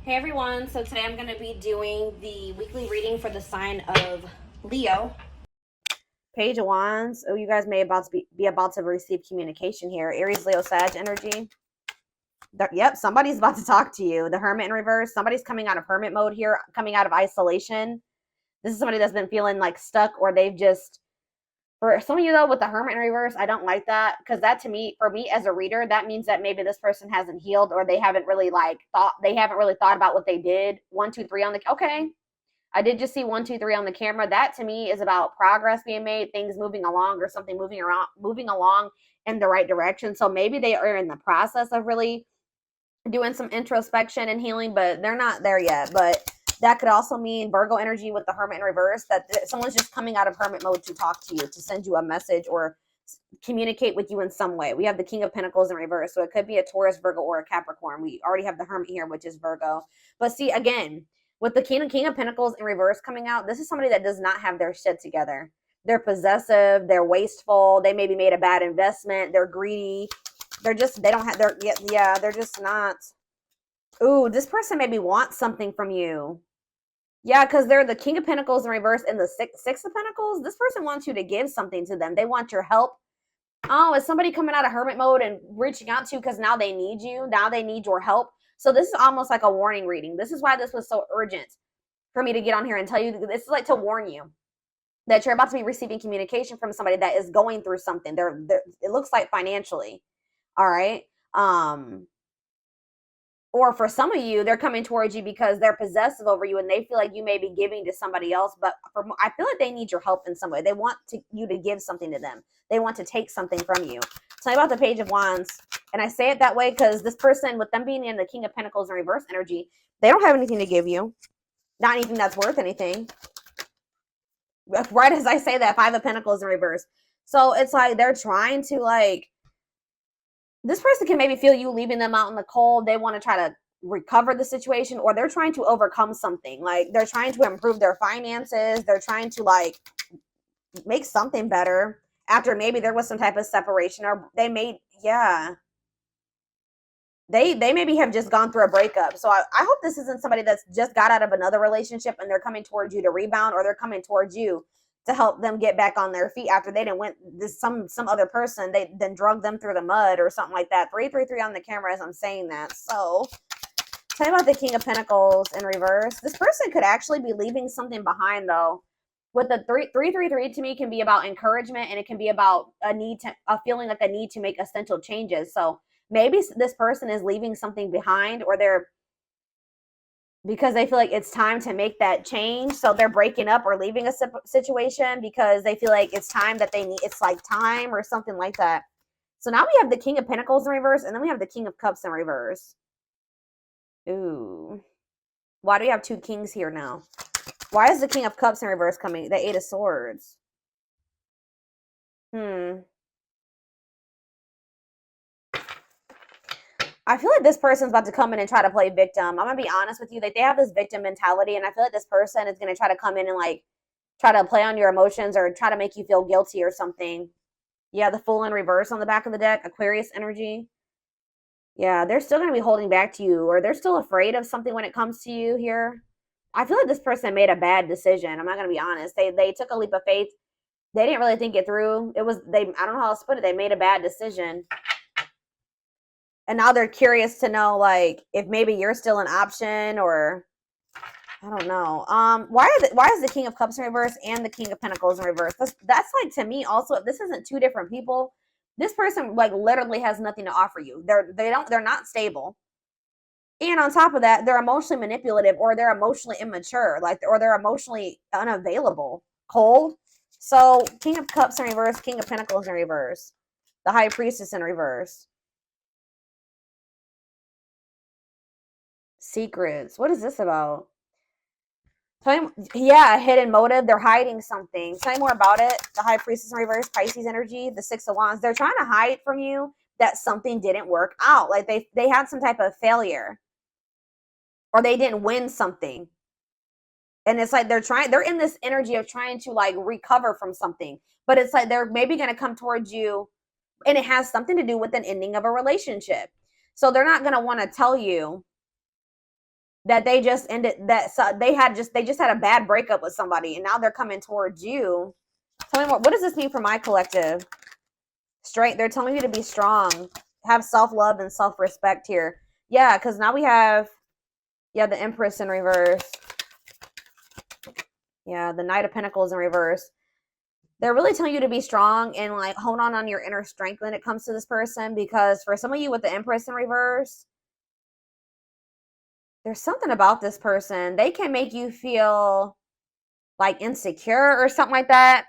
Hey everyone, so today I'm going to be doing the weekly reading for the sign of Leo. Page of Wands. Oh, you guys may be about to receive communication here. Aries, Leo, Sag energy. Yep, somebody's about to talk to you. The Hermit in reverse. Somebody's coming out of hermit mode here, coming out of isolation. This is somebody that's been feeling like stuck, or they've just, for some of you though, with the Hermit in reverse, I don't like that, because that, to me, for me as a reader, that means that maybe this person hasn't healed, or they haven't really thought about what they did. 1, 2, 3 on the, okay, I did just see 1, 2, 3 on the camera. That to me is about progress being made, things moving along, or something moving along in the right direction. So maybe they are in the process of really doing some introspection and healing, but they're not there yet. But that could also mean Virgo energy with the Hermit in reverse, that someone's just coming out of hermit mode to talk to you, to send you a message or communicate with you in some way. We have the King of Pentacles in reverse, so it could be a Taurus, Virgo, or a Capricorn. We already have the Hermit here, which is Virgo. But see, again, with the King of Pentacles in reverse coming out, this is somebody that does not have their shit together. They're possessive, they're wasteful, they maybe made a bad investment, they're greedy, they're just, they don't have their, yeah, they're just not. Ooh, this person maybe wants something from you. Yeah, because they're the King of Pentacles in reverse and the Six of Pentacles. This person wants you to give something to them. They want your help. Oh, is somebody coming out of hermit mode and reaching out to you because now they need you? Now they need your help. So this is almost like a warning reading. This is why this was so urgent for me to get on here and tell you. This is like to warn you that you're about to be receiving communication from somebody that is going through something. It looks like financially. All right. Or for some of you, they're coming towards you because they're possessive over you and they feel like you may be giving to somebody else. But I feel like they need your help in some way. They want you to give something to them. They want to take something from you. Tell me about the Page of Wands. And I say it that way because this person, with them being in the King of Pentacles in reverse energy, they don't have anything to give you. Not anything that's worth anything. Right as I say that, Five of Pentacles in reverse. So it's like they're trying to, like, this person can maybe feel you leaving them out in the cold. They want to try to recover the situation, or they're trying to overcome something. Like they're trying to improve their finances. They're trying to like make something better after maybe there was some type of separation, or they made, yeah. They maybe have just gone through a breakup. So I hope this isn't somebody that's just got out of another relationship and they're coming towards you to rebound, or they're coming towards you to help them get back on their feet after they didn't went this some other person, they then drug them through the mud or something like that. 333 on the camera as I'm saying that. So tell me about the King of Pentacles in reverse. This person could actually be leaving something behind though. With the 333 to me can be about encouragement, and it can be about a feeling like a need to make essential changes. So maybe this person is leaving something behind, or they're, because they feel like it's time to make that change. So they're breaking up or leaving a situation because they feel like it's time that they need, it's like time or something like that. So now we have the King of Pentacles in reverse, and then we have the King of Cups in reverse. Ooh. Why do we have two kings here now? Why is the King of Cups in reverse coming? The Eight of Swords. I feel like this person's about to come in and try to play victim. I'm gonna be honest with you. Like, they have this victim mentality, and I feel like this person is gonna try to come in and like try to play on your emotions or try to make you feel guilty or something. Yeah, the Fool in reverse on the back of the deck, Aquarius energy. Yeah, they're still gonna be holding back to you, or they're still afraid of something when it comes to you here. I feel like this person made a bad decision. I'm not gonna be honest. They took a leap of faith. They didn't really think it through. I don't know how else to put it. They made a bad decision. And now they're curious to know, like, if maybe you're still an option, or I don't know. Why is the King of Cups in reverse and the King of Pentacles in reverse? That's like, to me also, if this isn't two different people, this person like literally has nothing to offer you. They're not stable. And on top of that, they're emotionally manipulative, or they're emotionally immature, like, or they're emotionally unavailable, cold. So King of Cups in reverse, King of Pentacles in reverse, the High Priestess in reverse. Secrets. What is this about? Yeah, a hidden motive. They're hiding something. Tell me more about it. The High Priestess in reverse, Pisces energy, the Six of Wands. They're trying to hide from you that something didn't work out. Like they had some type of failure, or they didn't win something. And it's like they're in this energy of trying to like recover from something. But it's like they're maybe going to come towards you, and it has something to do with an ending of a relationship. So they're not going to want to tell you that they just ended, that they just had a bad breakup with somebody, and now they're coming towards you. Tell me more. What does this mean for my collective? Straight. They're telling you to be strong, have self-love and self-respect here. Yeah, because now we have, yeah, the Empress in reverse. Yeah, the Knight of Pentacles in reverse. They're really telling you to be strong and like hold on your inner strength when it comes to this person, because for some of you with the Empress in reverse, there's something about this person. They can make you feel like insecure or something like that.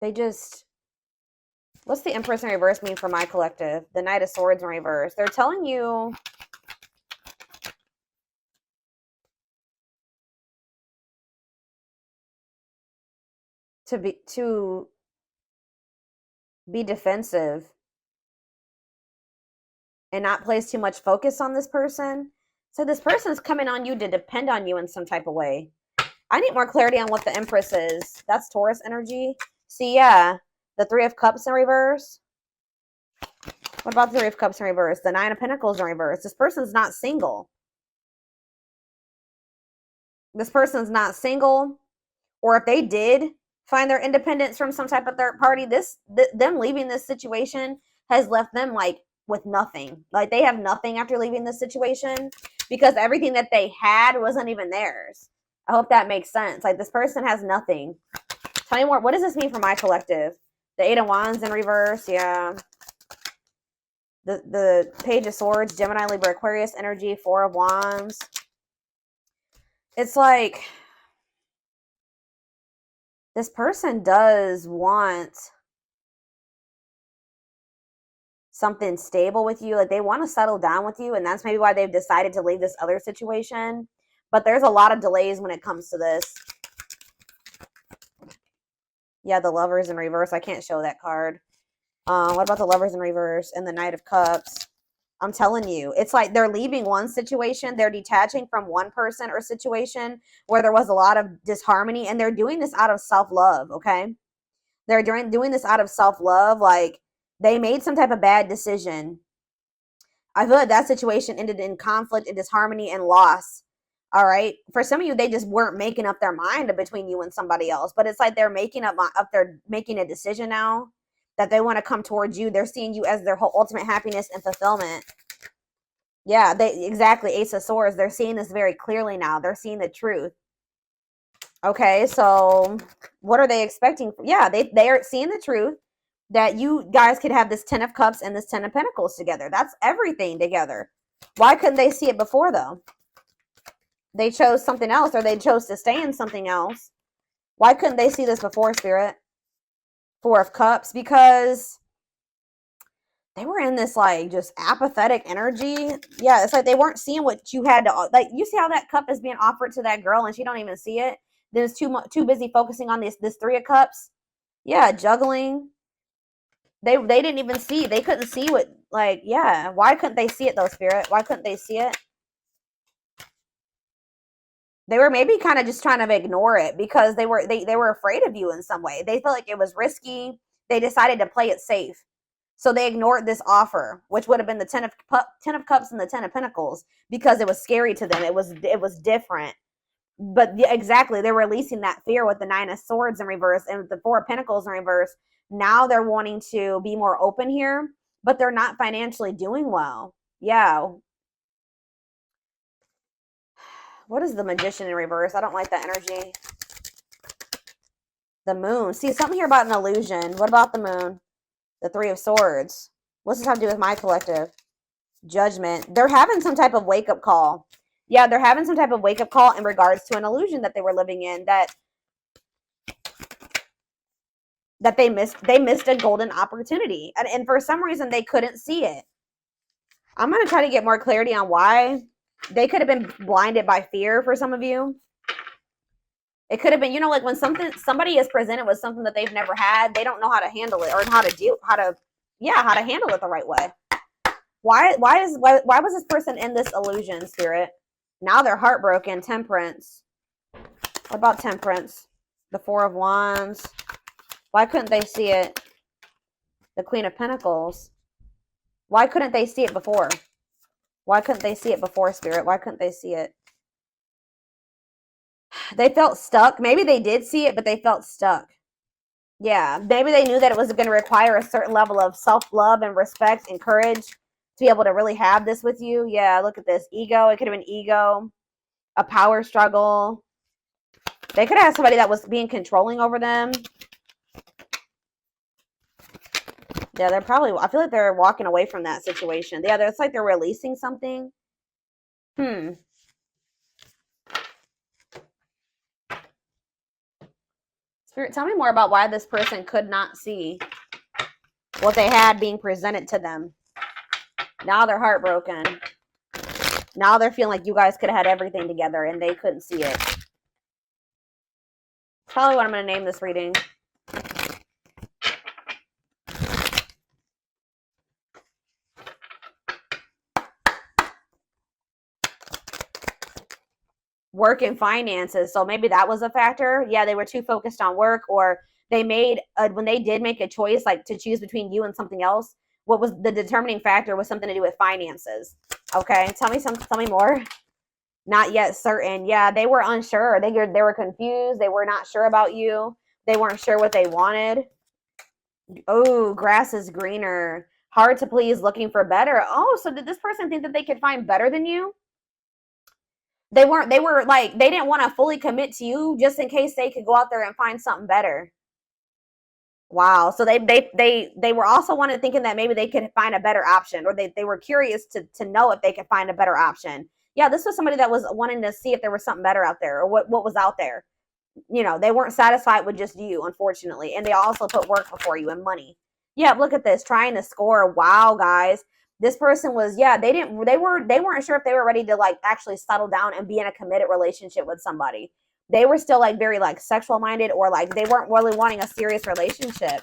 They just, what's the Empress in reverse mean for my collective? The Knight of Swords in reverse. They're telling you to be defensive and not place too much focus on this person. So this person is coming on you to depend on you in some type of way. I need more clarity on what the Empress is. That's Taurus energy. See, yeah, the Three of Cups in reverse. What about the Three of Cups in reverse? The Nine of Pentacles in reverse. This person's not single. This person's not single. Or if they did find their independence from some type of third party, them leaving this situation has left them like with nothing. Like they have nothing after leaving this situation, because everything that they had wasn't even theirs. I hope that makes sense. Like this person has nothing. Tell me more. What does this mean for my collective? The Eight of Wands in reverse. Yeah. The Page of Swords, Gemini, Libra, Aquarius energy, Four of Wands. It's like this person does want something stable with you. Like they want to settle down with you, and that's maybe why they've decided to leave this other situation. But there's a lot of delays when it comes to this. Yeah, the Lovers in reverse. I can't show that card. What about the Lovers in reverse and the Knight of Cups? I'm telling you, it's like they're leaving one situation. They're detaching from one person or situation where there was a lot of disharmony, and they're doing this out of self-love, okay? They're doing this out of self-love. Like they made some type of bad decision. I feel like that situation ended in conflict and disharmony and loss. All right. For some of you, they just weren't making up their mind between you and somebody else. But it's like they're making they're making a decision now that they want to come towards you. They're seeing you as their whole ultimate happiness and fulfillment. Yeah, exactly. Ace of Swords. They're seeing this very clearly now. They're seeing the truth. Okay, so what are they expecting? Yeah, they are seeing the truth that you guys could have this Ten of Cups and this Ten of Pentacles together. That's everything together. Why couldn't they see it before, though? They chose something else, or they chose to stay in something else. Why couldn't they see this before, Spirit? Four of Cups, because they were in this like just apathetic energy. Yeah, it's like they weren't seeing what you had to, like, you see how that cup is being offered to that girl and she don't even see it. Then it's too busy focusing on this Three of Cups. Yeah, juggling. They didn't even see. They couldn't see what, like, yeah. Why couldn't they see it though, Spirit? Why couldn't they see it? They were maybe kind of just trying to ignore it because they were afraid of you in some way. They felt like it was risky. They decided to play it safe. So they ignored this offer, which would have been the Ten of Cups and the Ten of Pentacles, because it was scary to them. It was different. But exactly, they're releasing that fear with the Nine of Swords in reverse and the Four of Pentacles in reverse. Now they're wanting to be more open here, but they're not financially doing well. Yeah. What is the Magician in reverse? I don't like that energy. The Moon. See, something here about an illusion. What about the Moon? The Three of Swords. What's this have to do with my collective? Judgment. They're having some type of wake-up call. Yeah, they're having some type of wake-up call in regards to an illusion that they were living in, that they missed a golden opportunity. And for some reason, they couldn't see it. I'm going to try to get more clarity on why. They could have been blinded by fear for some of you. It could have been, like when somebody is presented with something that they've never had, they don't know how to handle it, or how to handle it the right way. Why was this person in this illusion, Spirit? Now they're heartbroken. Temperance. What about Temperance? The Four of Wands. Why couldn't they see it? The Queen of Pentacles. Why couldn't they see it before? Why couldn't they see it before, Spirit? Why couldn't they see it? They felt stuck. Maybe they did see it, but they felt stuck. Yeah, maybe they knew that it was going to require a certain level of self-love and respect and courage to be able to really have this with you. Yeah, look at this. Ego. It could have been ego, a power struggle. They could have had somebody that was being controlling over them. Yeah, they're probably, I feel like they're walking away from that situation. Yeah, it's like they're releasing something. Spirit, tell me more about why this person could not see what they had being presented to them. Now they're heartbroken. Now they're feeling like you guys could have had everything together and they couldn't see it. Probably what I'm going to name this reading. Work and finances. So maybe that was a factor. Yeah, they were too focused on work, or they made, when they did make a choice, like to choose between you and something else, what was the determining factor was something to do with finances. Okay, tell me more. Not yet certain. Yeah, they were unsure. They were confused. They were not sure about you. They weren't sure what they wanted. Oh, grass is greener. Hard to please, looking for better. Oh, so did this person think that they could find better than you? They were like, they didn't want to fully commit to you just in case they could go out there and find something better. Wow. So they were also thinking that maybe they could find a better option, or they were curious to know if they could find a better option. Yeah, this was somebody that was wanting to see if there was something better out there, or what was out there. You know, they weren't satisfied with just you, unfortunately. And they also put work before you and money. Yeah, look at this, trying to score. Wow, guys. This person was, yeah, they weren't sure if they were ready to like actually settle down and be in a committed relationship with somebody. They were still like very like sexual minded, or like they weren't really wanting a serious relationship.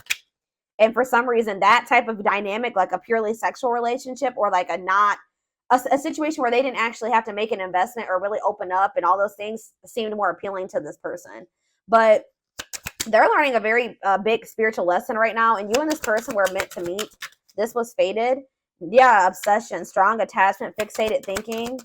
And for some reason, that type of dynamic, like a purely sexual relationship, or like a situation where they didn't actually have to make an investment or really open up and all those things, seemed more appealing to this person. But they're learning a very big spiritual lesson right now, and you and this person were meant to meet. This was fated. Yeah, obsession, strong attachment, fixated thinking.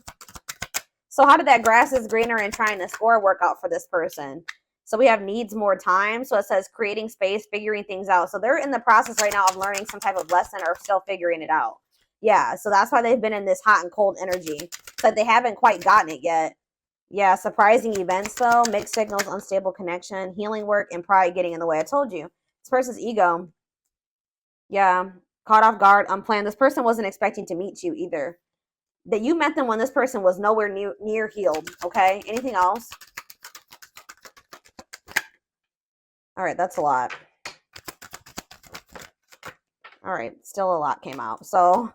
So how did that grass is greener and trying to score work out for this person? So we have needs more time. So it says creating space, figuring things out. So they're in the process right now of learning some type of lesson, or still figuring it out. Yeah, so that's why they've been in this hot and cold energy. So they haven't quite gotten it yet. Yeah, surprising events though, mixed signals, unstable connection, healing work, and pride getting in the way. I told you. This person's ego. Yeah, caught off guard, unplanned. This person wasn't expecting to meet you either. That you met them when this person was nowhere near healed. Okay, anything else? All right, that's a lot. All right, still a lot came out. So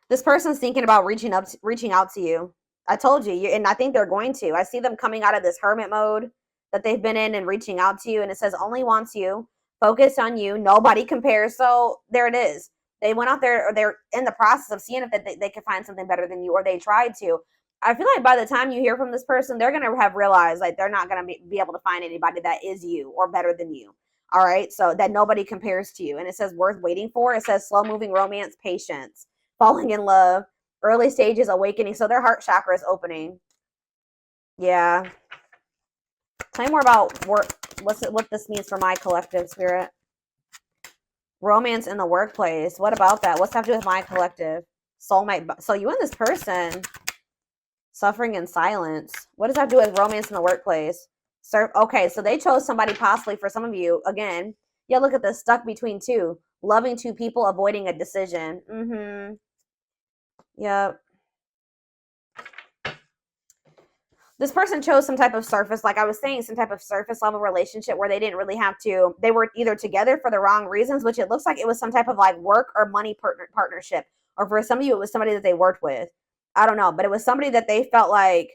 this person's thinking about reaching out to you. I told you, and I think they're going to. I see them coming out of this hermit mode that they've been in and reaching out to you. And it says only wants you, focus on you, nobody compares. So there it is. They went out there, or they're in the process of seeing if they could find something better than you, or they tried to. I feel like by the time you hear from this person, they're going to have realized like they're not going to be able to find anybody that is you or better than you. All right. So that nobody compares to you. And it says worth waiting for. It says slow moving romance, patience, falling in love, early stages, awakening. So their heart chakra is opening. Yeah. Tell me more about what this means for my collective, Spirit. Romance in the workplace. What about that? What's that have to do with my collective? Soulmate. So you and this person, suffering in silence. What does that do with romance in the workplace? Okay, so they chose somebody possibly for some of you. Again, yeah, look at this. Stuck between two. Loving two people, avoiding a decision. Mm-hmm. Yep. This person chose some type of surface, like I was saying, some type of surface level relationship where they didn't really have to, they were either together for the wrong reasons, which it looks like it was some type of like work or money partnership. Or for some of you, it was somebody that they worked with. I don't know, but it was somebody that they felt like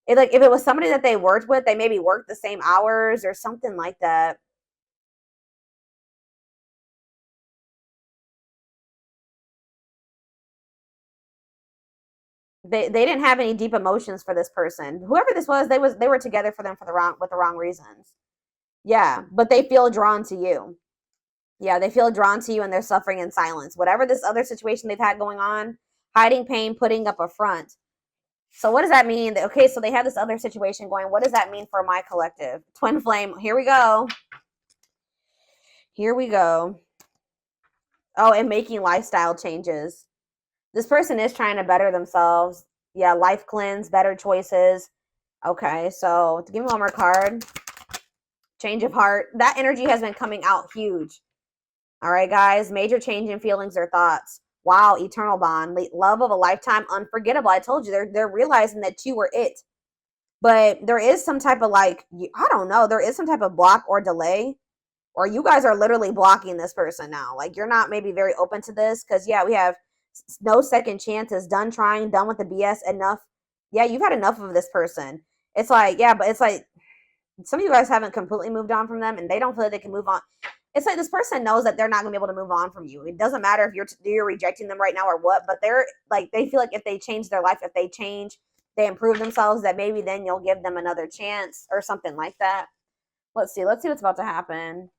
if it was somebody that they worked with, they maybe worked the same hours or something like that. They didn't have any deep emotions for this person. Whoever this was, they were together with the wrong reasons. Yeah, but they feel drawn to you. Yeah, they feel drawn to you and they're suffering in silence. Whatever this other situation they've had going on, hiding pain, putting up a front. So what does that mean? Okay, so they have this other situation going. What does that mean for my collective? Twin flame. Here we go. Here we go. Oh, and making lifestyle changes. This person is trying to better themselves. Yeah, life cleanse, better choices. Okay, so give me one more card. Change of heart. That energy has been coming out huge. All right, guys. Major change in feelings or thoughts. Wow, eternal bond. Love of a lifetime, unforgettable. I told you, they're realizing that you were it. But there is some type of I don't know, there is some type of block or delay. Or you guys are literally blocking this person now. Like, you're not maybe very open to this. Because, yeah, we have no second chances. Done trying. Done with the BS. Enough. Yeah, you've had enough of this person. It's like, yeah, but it's like some of you guys haven't completely moved on from them. And they don't feel like they can move on. It's like this person knows that they're not going to be able to move on from you. It doesn't matter if you're rejecting them right now or what. But they're like, they feel like if they change their life, if they change, they improve themselves, that maybe then you'll give them another chance or something like that. Let's see what's about to happen.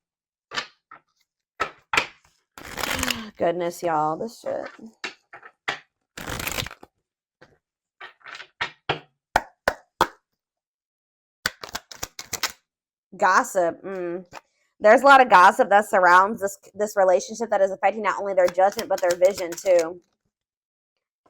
Goodness, y'all, this shit. Gossip. There's a lot of gossip that surrounds this relationship that is affecting not only their judgment but their vision too.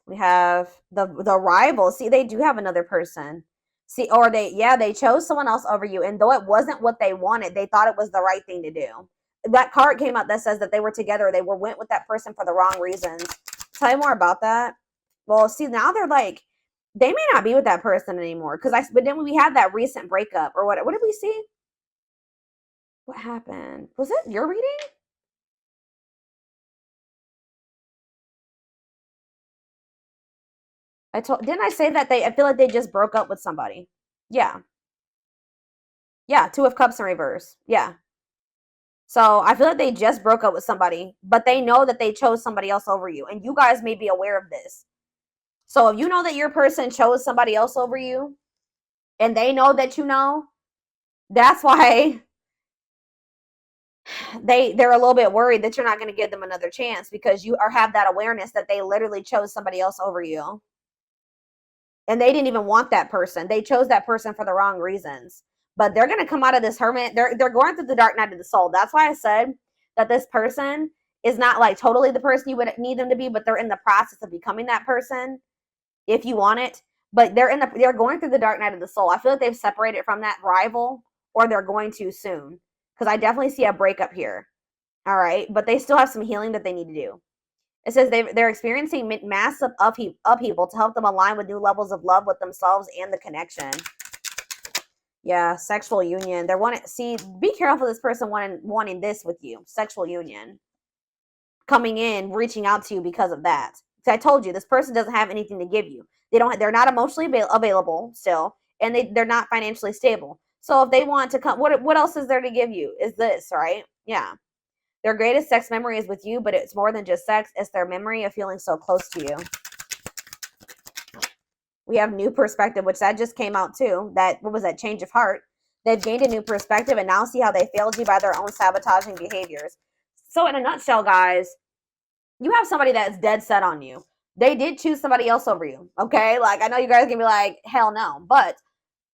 We have the rival. See, they do have another person. See, or they chose someone else over you, and though it wasn't what they wanted, they thought it was the right thing to do. That card came out that says that they were together. They went with that person for the wrong reasons. Tell you more about that. Well, see, now they're like, they may not be with that person anymore. But then we had that recent breakup or what did we see? What happened? Was it your reading? Didn't I say that I feel like they just broke up with somebody? Yeah. Yeah, Two of Cups in reverse. Yeah. So I feel like they just broke up with somebody, but they know that they chose somebody else over you. And you guys may be aware of this. So if you know that your person chose somebody else over you, and they know that you know, that's why they're a little bit worried that you're not going to give them another chance, because you have that awareness that they literally chose somebody else over you. And they didn't even want that person. They chose that person for the wrong reasons. But they're going to come out of this hermit. They're going through the dark night of the soul. That's why I said that this person is not like totally the person you would need them to be, but they're in the process of becoming that person if you want it. But they're going through the dark night of the soul. I feel like they've separated from that rival, or they're going to soon, because I definitely see a breakup here. All right, but they still have some healing that they need to do. It says they're experiencing massive upheaval to help them align with new levels of love with themselves and the connection. Yeah, sexual union. Be careful this person wanting this with you. Sexual union. Coming in, reaching out to you because of that. So I told you, this person doesn't have anything to give you. They're not emotionally available still, and they're not financially stable. So if they want to come, what else is there to give you? Is this, right? Yeah. Their greatest sex memory is with you, but it's more than just sex. It's their memory of feeling so close to you. We have new perspective, which that just came out too. What was that? Change of heart. They've gained a new perspective and now see how they failed you by their own sabotaging behaviors. So in a nutshell, guys, you have somebody that's dead set on you. They did choose somebody else over you. Okay? Like, I know you guys can be like, hell no. But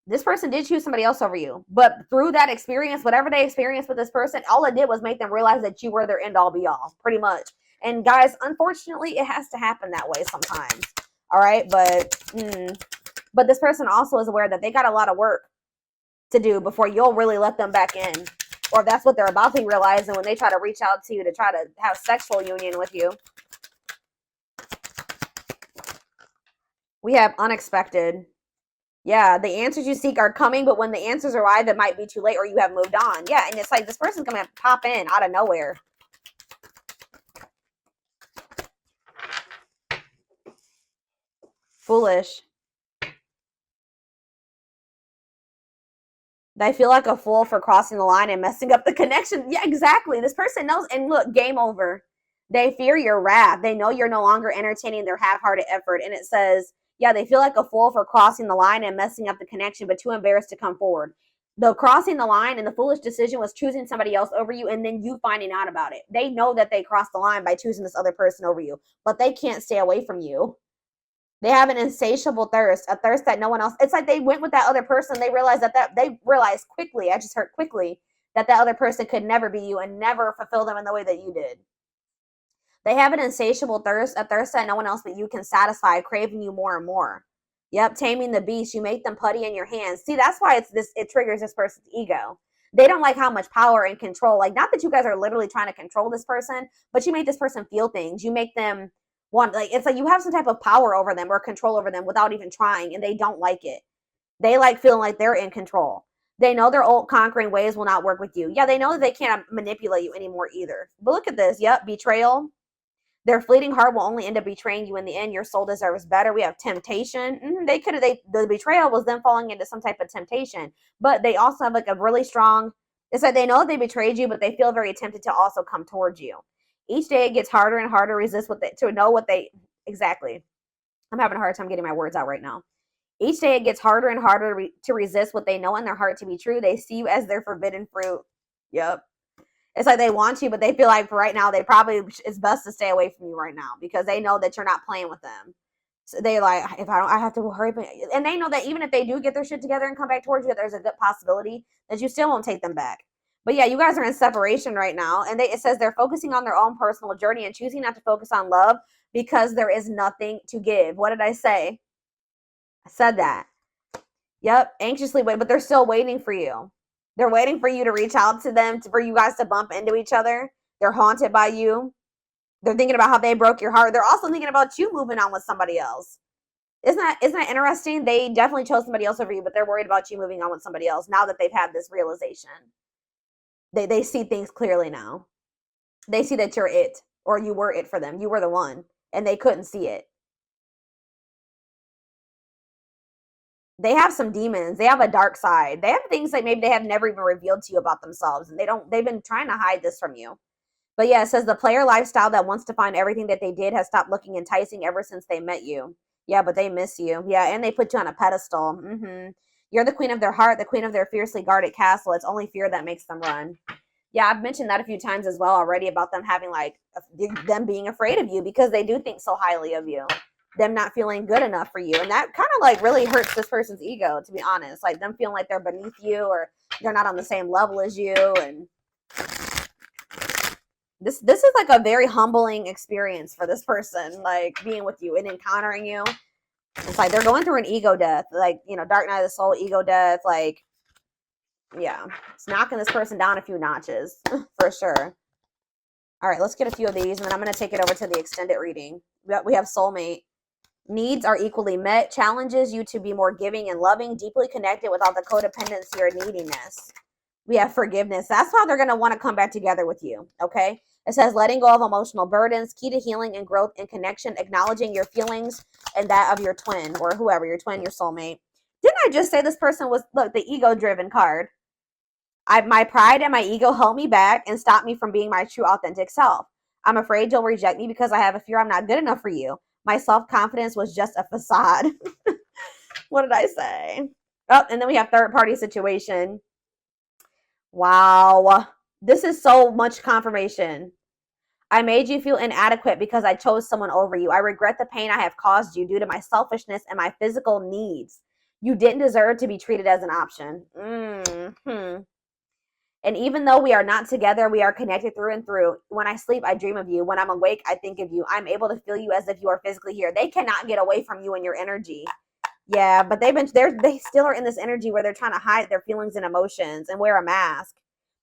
this person did choose somebody else over you. But through that experience, whatever they experienced with this person, all it did was make them realize that you were their end all be all, pretty much. And guys, unfortunately, it has to happen that way sometimes. All right? But this person also is aware that they got a lot of work to do before you'll really let them back in. Or if that's what they're about to realize, and when they try to reach out to you to try to have sexual union with you. We have unexpected. Yeah, the answers you seek are coming, but when the answers arrive, it might be too late or you have moved on. Yeah, and it's like this person's going to pop in out of nowhere. Foolish. They feel like a fool for crossing the line and messing up the connection. Yeah, exactly. This person knows. And look, game over. They fear your wrath. They know you're no longer entertaining their half-hearted effort. And it says, yeah, they feel like a fool for crossing the line and messing up the connection, but too embarrassed to come forward. The crossing the line and the foolish decision was choosing somebody else over you and then you finding out about it. They know that they crossed the line by choosing this other person over you, but they can't stay away from you. They have an insatiable thirst, a thirst that no one else. It's like they went with that other person. They realized they realized quickly. I just heard quickly that other person could never be you and never fulfill them in the way that you did. They have an insatiable thirst, a thirst that no one else but you can satisfy, craving you more and more. Yep, taming the beast. You make them putty in your hands. See, that's why it triggers this person's ego. They don't like how much power and control. Like, not that you guys are literally trying to control this person, but you make this person feel things. You make them want, like, it's like you have some type of power over them or control over them without even trying, and they don't like it. They like feeling like they're in control. They know their old conquering ways will not work with you. Yeah, they know that they can't manipulate you anymore either. But look at this. Yep, betrayal. Their fleeting heart will only end up betraying you in the end. Your soul deserves better. We have temptation. The betrayal was them falling into some type of temptation. But they also have like a really strong, it's like they know that they betrayed you, but they feel very tempted to also come towards you. Each day it gets harder and harder to resist exactly. I'm having a hard time getting my words out right now. Each day it gets harder and harder to resist what they know in their heart to be true. They see you as their forbidden fruit. Yep. It's like they want you, but they feel like for right now, it's best to stay away from you right now because they know that you're not playing with them. So they're like, I have to hurry. And they know that even if they do get their shit together and come back towards you, there's a good possibility that you still won't take them back. But yeah, you guys are in separation right now. And it says they're focusing on their own personal journey and choosing not to focus on love because there is nothing to give. What did I say? I said that. Yep, anxiously wait, but they're still waiting for you. They're waiting for you to reach out to them, for you guys to bump into each other. They're haunted by you. They're thinking about how they broke your heart. They're also thinking about you moving on with somebody else. Isn't that interesting? They definitely chose somebody else over you, but they're worried about you moving on with somebody else now that they've had this realization. They see things clearly now. They see that you're it, or you were it for them. You were the one, and they couldn't see it. They have some demons. They have a dark side. They have things that maybe they have never even revealed to you about themselves. And they've been trying to hide this from you. But yeah, it says the player lifestyle that wants to find everything that they did has stopped looking enticing ever since they met you. Yeah, but they miss you. Yeah, and they put you on a pedestal. You're the queen of their heart, the queen of their fiercely guarded castle. It's only fear that makes them run. Yeah, I've mentioned that a few times as well already about them having them being afraid of you because they do think so highly of you. Them not feeling good enough for you. And that kind of really hurts this person's ego, to be honest. Like them feeling like they're beneath you or they're not on the same level as you. And this is like a very humbling experience for this person, like being with you and encountering you. It's like they're going through an ego death, like, dark night of the soul, ego death. Like, yeah, it's knocking this person down a few notches for sure. All right, let's get a few of these and then I'm going to take it over to the extended reading. We have soulmate. Needs are equally met, challenges you to be more giving and loving, deeply connected without the codependency or neediness. We have forgiveness. That's how they're going to want to come back together with you, okay? It says letting go of emotional burdens, key to healing and growth and connection, acknowledging your feelings and that of your twin or whoever, your twin, your soulmate. Didn't I just say this person was, look, the ego-driven card? My pride and my ego held me back and stopped me from being my true authentic self. I'm afraid you'll reject me because I have a fear I'm not good enough for you. My self-confidence was just a facade. What did I say? Oh, and then we have third-party situation. Wow. This is so much confirmation. I made you feel inadequate because I chose someone over you. I regret the pain I have caused you due to my selfishness and my physical needs. You didn't deserve to be treated as an option. And even though we are not together, we are connected through and through. When I sleep, I dream of you. When I'm awake, I think of you. I'm able to feel you as if you are physically here. They cannot get away from you and your energy. Yeah, but they still are in this energy where they're trying to hide their feelings and emotions and wear a mask.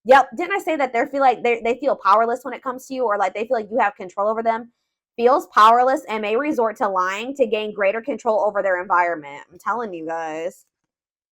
Yep. Didn't I say that they feel powerless when it comes to you, or like they feel like you have control over them? Feels powerless and may resort to lying to gain greater control over their environment. I'm telling you guys.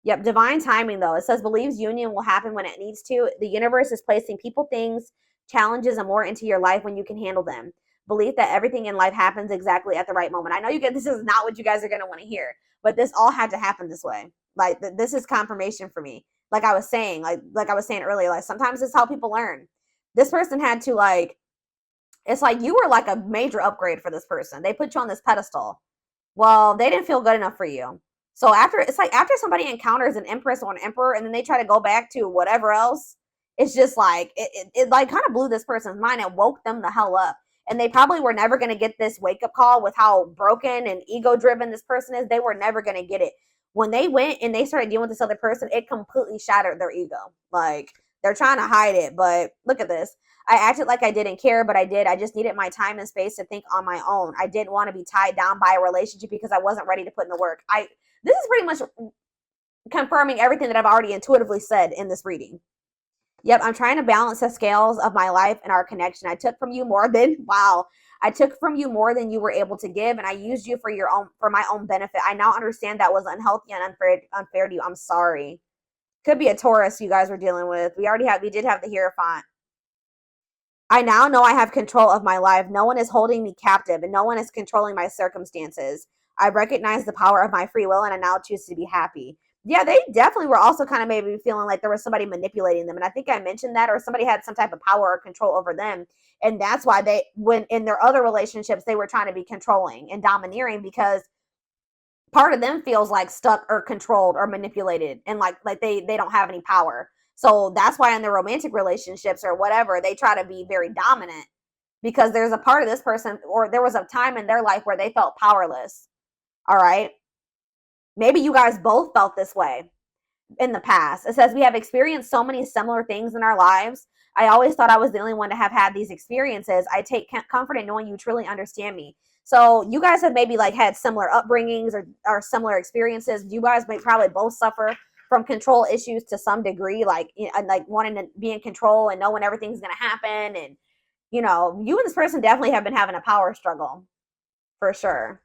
Yep, divine timing, though. It says believes union will happen when it needs to. The universe is placing people, things, challenges, and more into your life when you can handle them. Belief that everything in life happens exactly at the right moment. I know this is not what you guys are going to want to hear, but this all had to happen this way. Like, this is confirmation for me. Like I was saying, like I was saying earlier, like sometimes it's how people learn. This person had to it's like you were like a major upgrade for this person. They put you on this pedestal. Well, they didn't feel good enough for you. So after, it's like after somebody encounters an empress or an emperor and then they try to go back to whatever else, it's just like it like kind of blew this person's mind and woke them the hell up. And they probably were never going to get this wake up call with how broken and ego driven this person is. They were never going to get it. When they went and they started dealing with this other person, it completely shattered their ego. Like, they're trying to hide it, but look at this. I acted like I didn't care, but I did. I just needed my time and space to think on my own. I didn't want to be tied down by a relationship because I wasn't ready to put in the work. This is pretty much confirming everything that I've already intuitively said in this reading. Yep, I'm trying to balance the scales of my life and our connection. I took from you more than, wow, I took from you more than you were able to give, and I used you for my own benefit. I now understand that was unhealthy and unfair to you. I'm sorry. Could be a Taurus you guys were dealing with. We did have the Hierophant. I now know I have control of my life. No one is holding me captive, and no one is controlling my circumstances. I recognize the power of my free will, and I now choose to be happy. Yeah, they definitely were also kind of maybe feeling like there was somebody manipulating them. And I think I mentioned that, or somebody had some type of power or control over them. And that's why when in their other relationships, they were trying to be controlling and domineering, because part of them feels like stuck or controlled or manipulated, and like they don't have any power. So that's why in their romantic relationships or whatever, they try to be very dominant, because there's a part of this person, or there was a time in their life where they felt powerless. All right. Maybe you guys both felt this way in the past. It says we have experienced so many similar things in our lives. I always thought I was the only one to have had these experiences. I take comfort in knowing you truly understand me. So you guys have maybe like had similar upbringings or similar experiences. You guys may probably both suffer from control issues to some degree, like wanting to be in control and knowing everything's going to happen. And, you and this person definitely have been having a power struggle for sure.